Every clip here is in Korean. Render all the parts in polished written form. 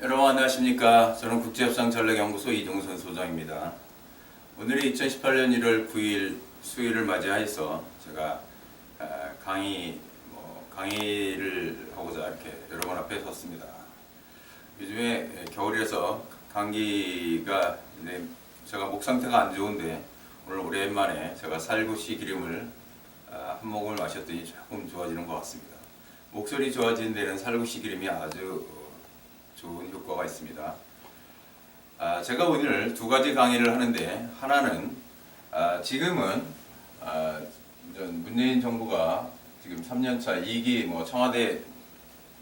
여러분 안녕하십니까. 저는 국제협상전략연구소 이동선 소장입니다. 오늘이 2018년 1월 9일 수요일을 맞이하여서 제가 강의를 하고자 이렇게 여러분 앞에 섰습니다. 요즘에 겨울이라서 감기가 제가 목 상태가 안 좋은데 오늘 오랜만에 제가 살구씨 기름을 한 모금을 마셨더니 조금 좋아지는 것 같습니다. 목소리 좋아지는 데는 살구씨 기름이 아주 좋은 효과가 있습니다. 제가 오늘 두 가지 강의를 하는데, 하나는 지금은 문재인 정부가 지금 3년차 2기 청와대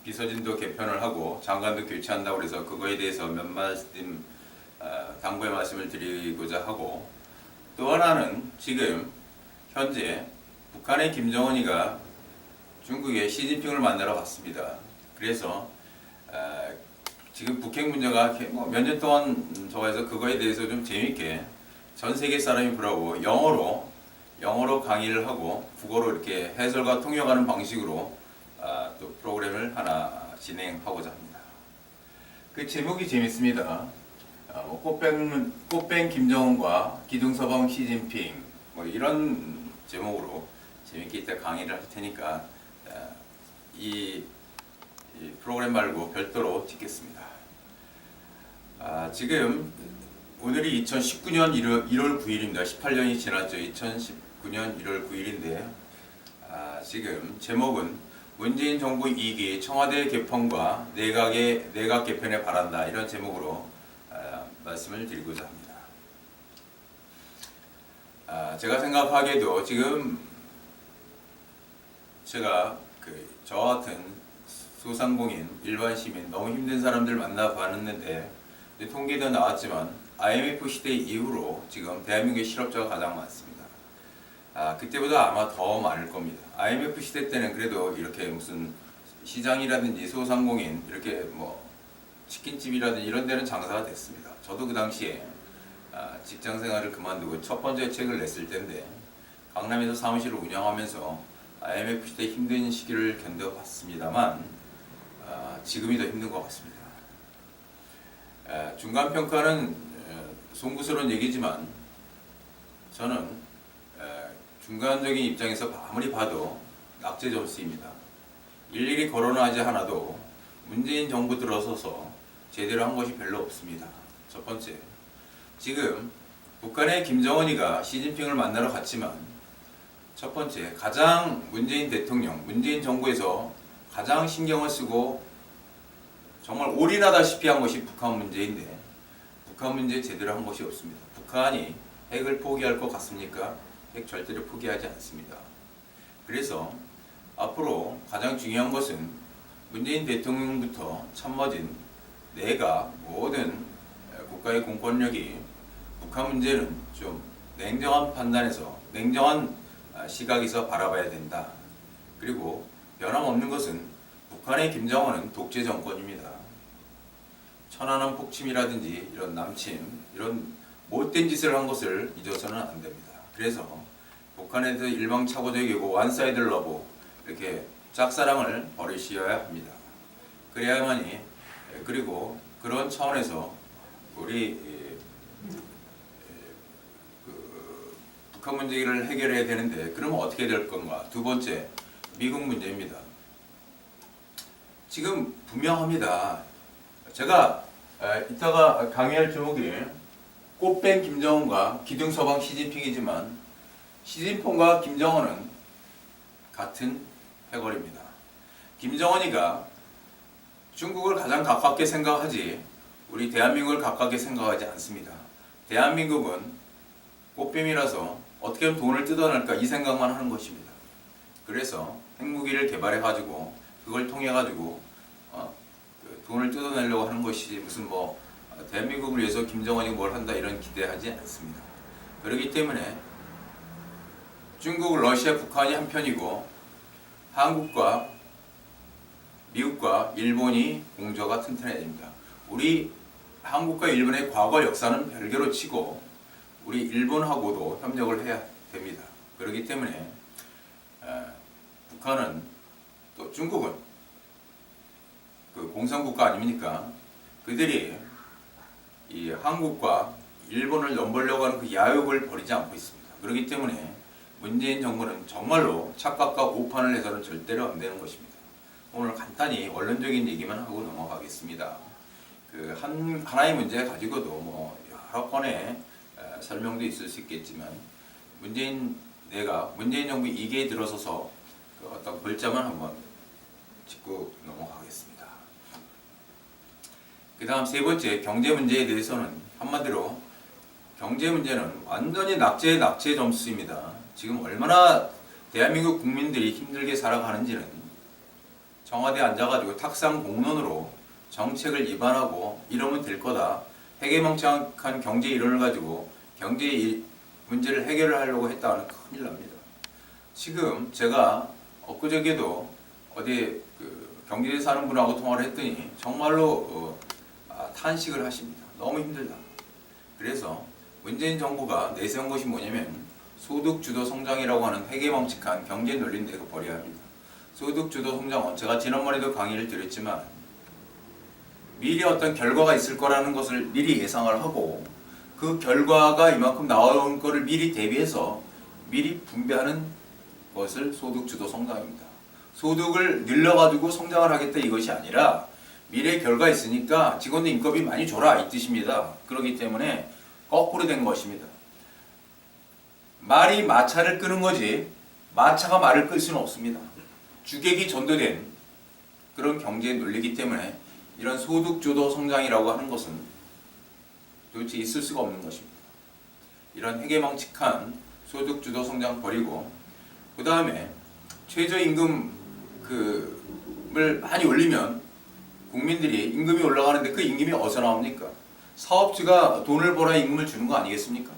비서진도 개편을 하고 장관도 교체한다고 해서 그거에 대해서 몇 말씀 당부의 말씀을 드리고자 하고, 또 하나는 지금 현재 북한의 김정은이가 중국의 시진핑을 만나러 갔습니다. 그래서 지금 북핵 문제가 몇 년 동안 저에서 그거에 대해서 좀 재미있게 전 세계 사람이 보라고 영어로 강의를 하고 국어로 이렇게 해설과 통역하는 방식으로 또 프로그램을 하나 진행하고자 합니다. 그 제목이 재밌습니다. 꽃뱀 김정은과 기둥서방 시진핑 이런 제목으로 재밌게 이따 강의를 할 테니까 이 프로그램 말고 별도로 찍겠습니다. 지금 오늘이 2019년 1월 9일입니다. 18년이 지났죠. 2019년 1월 9일인데 지금 제목은 문재인 정부 2기 청와대 개편과 내각 개편에 바란다, 이런 제목으로 말씀을 드리고자 합니다. 제가 생각하기에도 지금 제가 저와 같은 소상공인, 일반 시민, 너무 힘든 사람들 만나봤는데 통계도 나왔지만 IMF 시대 이후로 지금 대한민국의 실업자가 가장 많습니다. 그때보다 아마 더 많을 겁니다. IMF 시대 때는 그래도 이렇게 무슨 시장이라든지 소상공인, 이렇게 치킨집이라든지 이런 데는 장사가 됐습니다. 저도 그 당시에 직장 생활을 그만두고 첫 번째 책을 냈을 때인데 강남에서 사무실을 운영하면서 IMF 시대 힘든 시기를 견뎌봤습니다만 지금이 더 힘든 것 같습니다. 중간평가는 송구스러운 얘기지만 저는 중간적인 입장에서 아무리 봐도 낙제 점수입니다. 일일이 거론하지 않아도 문재인 정부 들어서서 제대로 한 것이 별로 없습니다. 첫 번째, 지금 북한의 김정은이가 시진핑을 만나러 갔지만 첫 번째, 가장 문재인 대통령, 문재인 정부에서 가장 신경을 쓰고 정말 올인하다시피 한 것이 북한 문제인데 북한 문제 제대로 한 것이 없습니다. 북한이 핵을 포기할 것 같습니까? 핵 절대로 포기하지 않습니다. 그래서 앞으로 가장 중요한 것은 문재인 대통령부터 참모진 내각 모든 국가의 공권력이 북한 문제는 좀 냉정한 판단에서 냉정한 시각에서 바라봐야 된다. 그리고 변함없는 것은 북한의 김정은은 독재 정권입니다. 천안함 폭침이라든지 이런 남침, 이런 못된 짓을 한 것을 잊어서는 안 됩니다. 그래서 북한에 대해서 일방착오적이고 원사이드 러브, 이렇게 짝사랑을 버리셔야 합니다. 그래야만이, 그리고 그런 차원에서 우리 북한 문제를 해결해야 되는데 그러면 어떻게 될 건가? 두 번째, 미국 문제입니다. 지금 분명합니다. 제가 이따가 강의할 제목이 꽃뱀 김정은과 기둥서방 시진핑이지만 시진핑과 김정은은 같은 패거리입니다. 김정은이가 중국을 가장 가깝게 생각하지 우리 대한민국을 가깝게 생각하지 않습니다. 대한민국은 꽃뱀이라서 어떻게 하면 돈을 뜯어낼까 이 생각만 하는 것입니다. 그래서 핵무기를 개발해가지고 그걸 통해가지고 돈을 뜯어내려고 하는 것이 무슨 대한민국을 위해서 김정은이 뭘 한다 이런 기대하지 않습니다. 그렇기 때문에 중국, 러시아, 북한이 한편이고 한국과 미국과 일본이 공조가 튼튼해야 됩니다. 우리 한국과 일본의 과거 역사는 별개로 치고 우리 일본하고도 협력을 해야 됩니다. 그렇기 때문에 북한은 또 중국은 그 공산국가 아닙니까? 그들이 이 한국과 일본을 넘보려고 하는 그 야욕을 버리지 않고 있습니다. 그렇기 때문에 문재인 정부는 정말로 착각과 오판을 해서는 절대로 안 되는 것입니다. 오늘 간단히 원론적인 얘기만 하고 넘어가겠습니다. 그 하나의 문제 가지고도 뭐 여러 건의 설명도 있을 수 있겠지만 문재인 정부 2기에 들어서서 그 어떤 글자만 한번 짚고 넘어가겠습니다. 그 다음 세 번째 경제 문제에 대해서는 한마디로 경제 문제는 완전히 낙제의 낙제 점수입니다. 지금 얼마나 대한민국 국민들이 힘들게 살아가는지는 청와대에 앉아가지고 탁상 공론으로 정책을 입안하고 이러면 될 거다. 해괴망측한 경제 이론을 가지고 경제 문제를 해결을 하려고 했다는 큰일 납니다. 지금 제가 엊그저께도 어디 그 경기도에 사는 분하고 통화를 했더니 정말로 탄식을 하십니다. 너무 힘들다. 그래서 문재인 정부가 내세운 것이 뭐냐면 소득주도 성장이라고 하는 해괴망측한 경제 논리를 내버려야 합니다. 소득주도 성장은 제가 지난번에도 강의를 드렸지만 미리 어떤 결과가 있을 거라는 것을 미리 예상을 하고 그 결과가 이만큼 나온 거를 미리 대비해서 미리 분배하는 것을 소득주도 성장입니다. 소득을 늘려가지고 성장을 하겠다 이것이 아니라 미래 결과 있으니까 직원들 인건비 많이 줘라 이 뜻입니다. 그렇기 때문에 거꾸로 된 것입니다. 말이 마차를 끄는 거지 마차가 말을 끌 수는 없습니다. 주객이 전도된 그런 경제 논리이기 때문에 이런 소득주도 성장이라고 하는 것은 도대체 있을 수가 없는 것입니다. 이런 해괴망측한 소득주도 성장 버리고 그 다음에 최저임금을 많이 올리면 국민들이 임금이 올라가는데 그 임금이 어디서 나옵니까? 사업주가 돈을 벌어야 임금을 주는 거 아니겠습니까?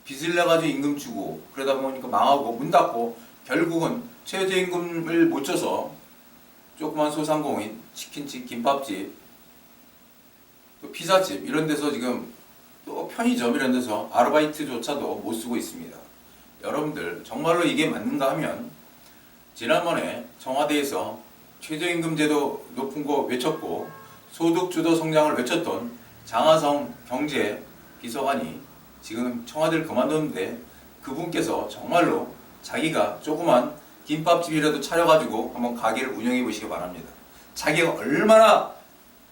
빚을 내가지고 임금 주고 그러다 보니까 망하고 문 닫고 결국은 최저임금을 못 줘서 조그만 소상공인, 치킨집, 김밥집, 또 피자집 이런 데서 지금 또 편의점 이런 데서 아르바이트조차도 못 쓰고 있습니다. 여러분들 정말로 이게 맞는가 하면 지난번에 청와대에서 최저임금제도 높은 거 외쳤고 소득주도 성장을 외쳤던 장하성 경제 비서관이 지금 청와대를 그만뒀는데 그분께서 정말로 자기가 조그만 김밥집이라도 차려가지고 한번 가게를 운영해 보시기 바랍니다. 자기가 얼마나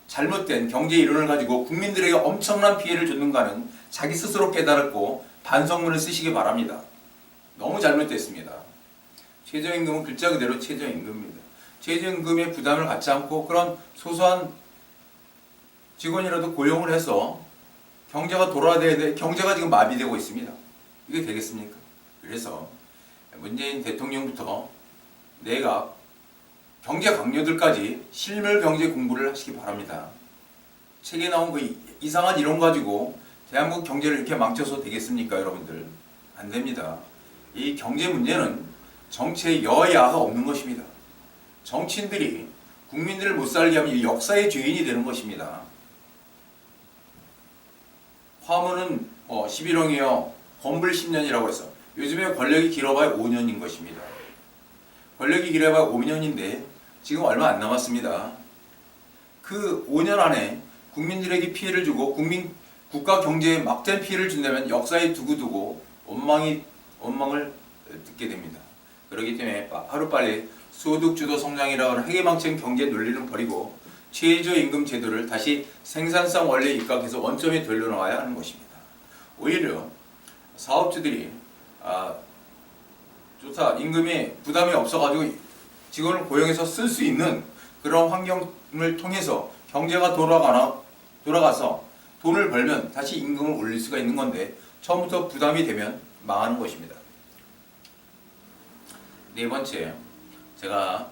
잘못된 경제 이론을 가지고 국민들에게 엄청난 피해를 줬는가는 자기 스스로 깨달았고 반성문을 쓰시기 바랍니다. 너무 잘못됐습니다. 최저임금은 글자 그대로 최저임금입니다. 최저임금의 부담을 갖지 않고 그런 소소한 직원이라도 고용을 해서 경제가 돌아야 되는데 경제가 지금 마비되고 있습니다. 이게 되겠습니까? 그래서 문재인 대통령부터 내각 경제 강요들까지 실물 경제 공부를 하시기 바랍니다. 책에 나온 그 이상한 이론 가지고 대한민국 경제를 이렇게 망쳐서 되겠습니까, 여러분들? 안 됩니다. 이 경제 문제는 정치의 여야가 없는 것입니다. 정치인들이 국민들을 못 살게 하면 역사의 죄인이 되는 것입니다. 화문은 11홍이요, 건불 10년이라고 해서 요즘에 권력이 길어봐야 5년인 것입니다. 권력이 길어봐야 5년인데 지금 얼마 안 남았습니다. 그 5년 안에 국민들에게 피해를 주고 국가 경제에 막대한 피해를 준다면 역사에 두고두고 원망을 듣게 됩니다. 그렇기 때문에 하루빨리 소득주도 성장이라고 하는 해괴망측한 경제 논리는 버리고 최저임금 제도를 다시 생산성 원리에 입각해서 원점에 돌려놓아야 하는 것입니다. 오히려 사업주들이 좋다, 임금이 부담이 없어가지고 직원을 고용해서 쓸 수 있는 그런 환경을 통해서 경제가 돌아가서 돈을 벌면 다시 임금을 올릴 수가 있는 건데 처음부터 부담이 되면 망하는 것입니다. 네 번째, 제가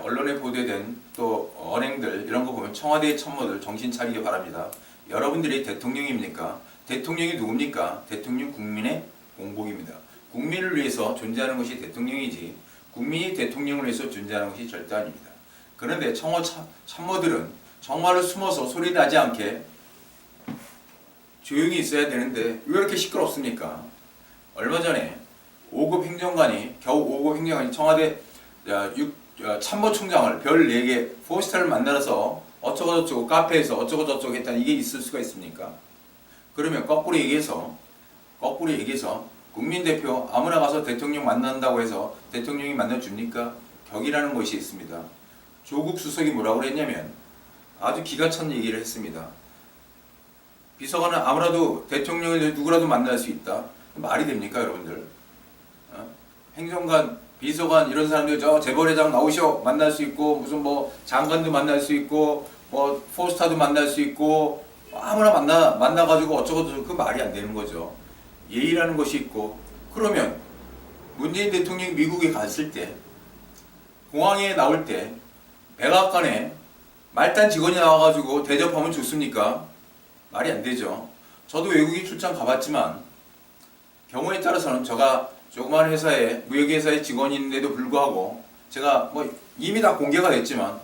언론에 보도된 또 언행들 이런 거 보면 청와대의 참모들 정신 차리기 바랍니다. 여러분들이 대통령입니까? 대통령이 누굽니까? 대통령 국민의 공복입니다. 국민을 위해서 존재하는 것이 대통령이지 국민이 대통령을 위해서 존재하는 것이 절대 아닙니다. 그런데 참모들은 정말로 숨어서 소리 나지 않게 조용히 있어야 되는데 왜 이렇게 시끄럽습니까? 얼마 전에 5급 행정관이 청와대 참모총장을 별 4개 4스타를 만나서 어쩌고저쩌고 카페에서 어쩌고저쩌고 했다 이게 있을 수가 있습니까? 그러면 거꾸로 얘기해서 국민 대표 아무나 가서 대통령 만난다고 해서 대통령이 만나줍니까? 격이라는 것이 있습니다. 조국 수석이 뭐라고 그랬냐면 아주 기가 찬 얘기를 했습니다. 비서관은 아무라도 대통령을 누구라도 만날 수 있다. 말이 됩니까, 여러분들? 행정관, 비서관 이런 사람들 저 재벌회장 나오셔 만날 수 있고 무슨 뭐 장관도 만날 수 있고 뭐 포스타도 만날 수 있고 아무나 만나가지고 어쩌고저쩌고 그 말이 안 되는 거죠. 예의라는 것이 있고 그러면 문재인 대통령이 미국에 갔을 때 공항에 나올 때 백악관에 말단 직원이 나와가지고 대접하면 좋습니까? 말이 안 되죠. 저도 외국인 출장 가봤지만 경우에 따라서는 제가 조그만 회사에 무역회사의 직원인데도 불구하고 제가 뭐 이미 다 공개가 됐지만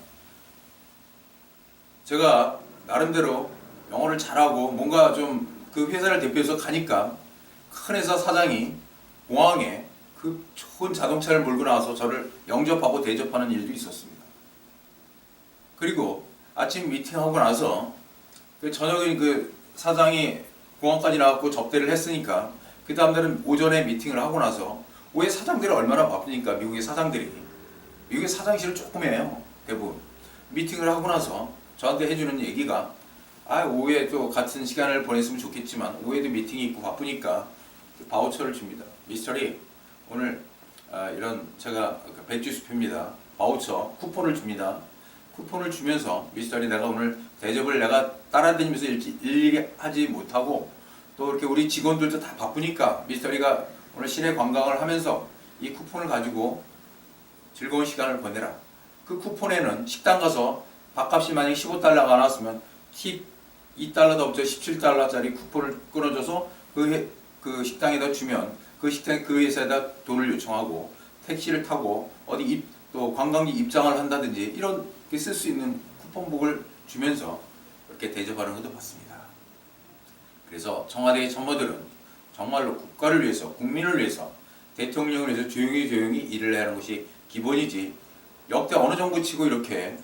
제가 나름대로 영어를 잘하고 뭔가 좀 그 회사를 대표해서 가니까 큰 회사 사장이 공항에 그 좋은 자동차를 몰고 나와서 저를 영접하고 대접하는 일도 있었습니다. 그리고 아침 미팅하고 나서 그 저녁에 그 사장이 공항까지 나왔고 접대를 했으니까 그 다음날은 오전에 미팅을 하고 나서 왜 사장들이 얼마나 바쁘니까 미국의 사장들이 미국의 사장실을 조그매요 대부분 미팅을 하고 나서 저한테 해주는 얘기가 오후에 또 같은 시간을 보냈으면 좋겠지만 오후에도 미팅이 있고 바쁘니까 바우처를 줍니다. 미스터리 오늘 이런 제가 배지 수표입니다. 바우처 쿠폰을 줍니다. 쿠폰을 주면서 미스터리 내가 오늘 대접을 내가 따라다니면서 일일이 하지 못하고 또 이렇게 우리 직원들도 다 바쁘니까 미스터리가 오늘 시내 관광을 하면서 이 쿠폰을 가지고 즐거운 시간을 보내라. 그 쿠폰에는 식당 가서 밥값이 만약 15달러가 나왔으면 팁 2달러 더 붙여 17달러짜리 쿠폰을 끊어줘서 그 식당에다 주면 그 식당 그 회사에다 돈을 요청하고 택시를 타고 어디 또 관광지 입장을 한다든지 이렇게 쓸 수 있는 쿠폰북을 주면서 이렇게 대접하는 것도 봤습니다. 그래서 청와대의 참모들은 정말로 국가를 위해서 국민을 위해서 대통령을 위해서 조용히 일을 해야 하는 것이 기본이지 역대 어느 정부 치고 이렇게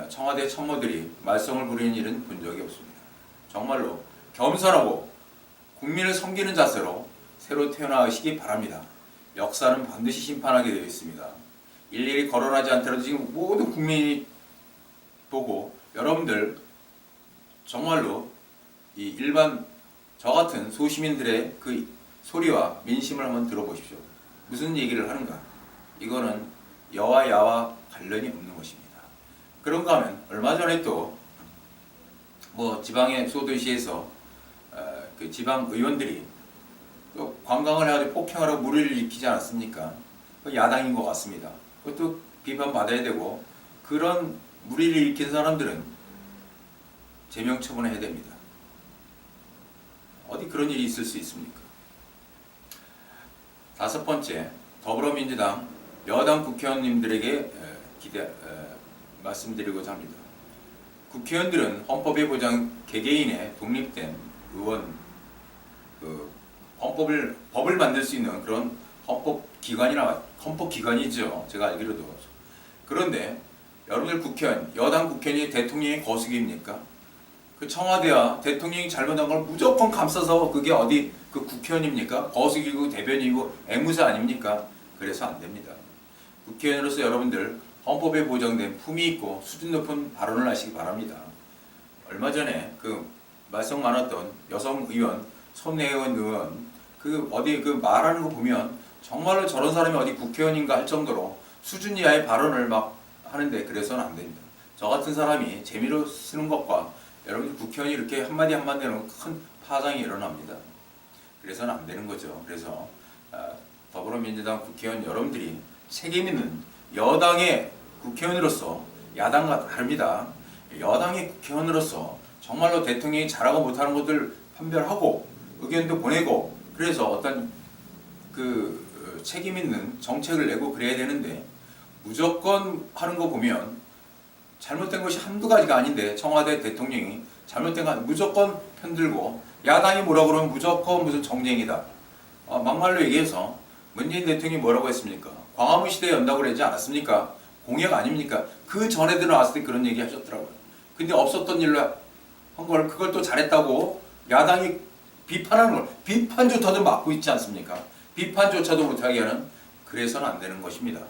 청와대 참모들이 말썽을 부리는 일은 본 적이 없습니다. 정말로 겸손하고 국민을 섬기는 자세로 새로 태어나시기 바랍니다. 역사는 반드시 심판하게 되어 있습니다. 일일이 거론하지 않더라도 지금 모든 국민이 보고 여러분들 정말로 이 일반 저 같은 소시민들의 그 소리와 민심을 한번 들어보십시오. 무슨 얘기를 하는가? 이거는 여와 야와 관련이 없는 것입니다. 그런가 하면 얼마 전에 또 뭐 지방의 소도시에서 그 지방 의원들이 또 관광을 해가지고 폭행하라고 무리를 일으키지 않았습니까? 야당인 것 같습니다. 그것도 비판받아야 되고 그런 무리를 일으킨 사람들은 제명 처분해야 됩니다. 어디 그런 일이 있을 수 있습니까? 다섯 번째, 더불어민주당 여당 국회의원님들에게 말씀드리고자 합니다. 국회의원들은 헌법에 보장 개개인의 독립된 의원, 법을 만들 수 있는 그런 헌법기관이죠. 제가 알기로도. 그런데 여러분들 국회의원, 여당 국회의원이 대통령의 거수기입니까? 그 청와대와 대통령이 잘못한 걸 무조건 감싸서 그게 어디 그 국회의원입니까? 거수기고 대변이고 앵무새 아닙니까? 그래서 안 됩니다. 국회의원으로서 여러분들 헌법에 보장된 품위 있고 수준 높은 발언을 하시기 바랍니다. 얼마 전에 그 말썽 많았던 여성 의원, 손혜원 의원 그 어디 그 말하는 거 보면 정말로 저런 사람이 어디 국회의원인가 할 정도로 수준 이하의 발언을 막 하는데 그래서는 안 됩니다. 저 같은 사람이 재미로 쓰는 것과 여러분들 국회의원이 이렇게 한마디 한마디 하면 큰 파장이 일어납니다. 그래서는 안 되는 거죠. 그래서 더불어민주당 국회의원 여러분들이 책임 있는 여당의 국회의원으로서 야당과 다릅니다. 여당의 국회의원으로서 정말로 대통령이 잘하고 못하는 것들 판별하고 의견도 보내고 그래서 어떤 그 책임 있는 정책을 내고 그래야 되는데 무조건 하는 거 보면 잘못된 것이 한두 가지가 아닌데 청와대 대통령이 잘못된 거 무조건 편들고 야당이 뭐라 그러면 무조건 무슨 정쟁이다. 막말로 얘기해서 문재인 대통령이 뭐라고 했습니까? 광화문 시대에 연다고 그러지 않았습니까? 공약 아닙니까? 그 전에 들어왔을 때 그런 얘기 하셨더라고요. 근데 없었던 일로 한 걸 그걸 또 잘했다고 야당이 비판하는 걸 비판조차도 막고 있지 않습니까? 비판조차도 못하게 하는 그래서는 안 되는 것입니다.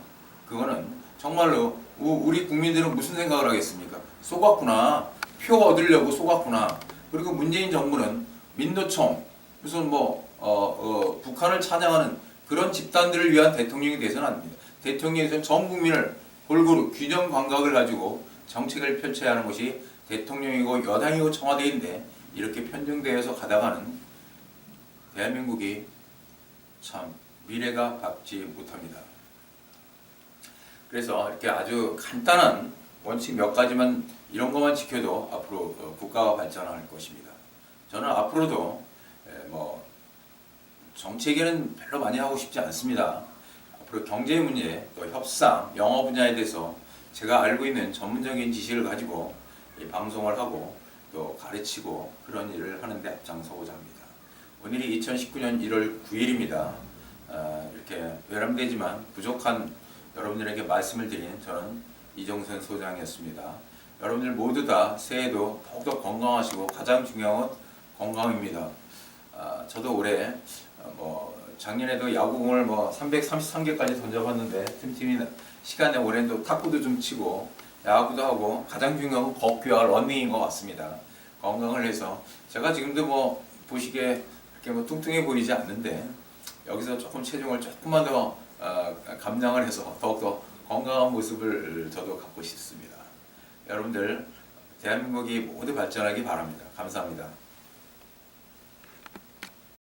그거는 정말로 우리 국민들은 무슨 생각을 하겠습니까? 속았구나. 표 얻으려고 속았구나. 그리고 문재인 정부는 민노총 무슨 북한을 찬양하는 그런 집단들을 위한 대통령이 돼서는 안 됩니다. 대통령이 돼서는 전 국민을 골고루 균형 감각을 가지고 정책을 펼쳐야 하는 것이 대통령이고 여당이고 청와대인데 이렇게 편중되어서 가다가는 대한민국이 참 미래가 밝지 못합니다. 그래서 이렇게 아주 간단한 원칙 몇 가지만 이런 것만 지켜도 앞으로 국가가 발전할 것입니다. 저는 앞으로도 정책에는 별로 많이 하고 싶지 않습니다. 앞으로 경제 문제, 또 협상, 영어 분야에 대해서 제가 알고 있는 전문적인 지식을 가지고 방송을 하고 또 가르치고 그런 일을 하는데 앞장서고자 합니다. 오늘이 2019년 1월 9일입니다. 이렇게 외람되지만 부족한 여러분들에게 말씀을 드린 저는 이종선 소장이었습니다. 여러분들 모두 다 새해도 더욱더 건강하시고 가장 중요한 건 건강입니다. 저도 올해 작년에도 야구공을 333개까지 던져봤는데 틈틈이 시간에 올해는 또 탁구도 좀 치고 야구도 하고 가장 중요한 건 걷기와 러닝인 것 같습니다. 건강을 해서 제가 지금도 보시기에 이렇게 뚱뚱해 보이지 않는데 여기서 조금 체중을 조금만 더 감량을 해서 더욱더 건강한 모습을 저도 갖고 싶습니다. 여러분들 대한민국이 모두 발전하기 바랍니다. 감사합니다.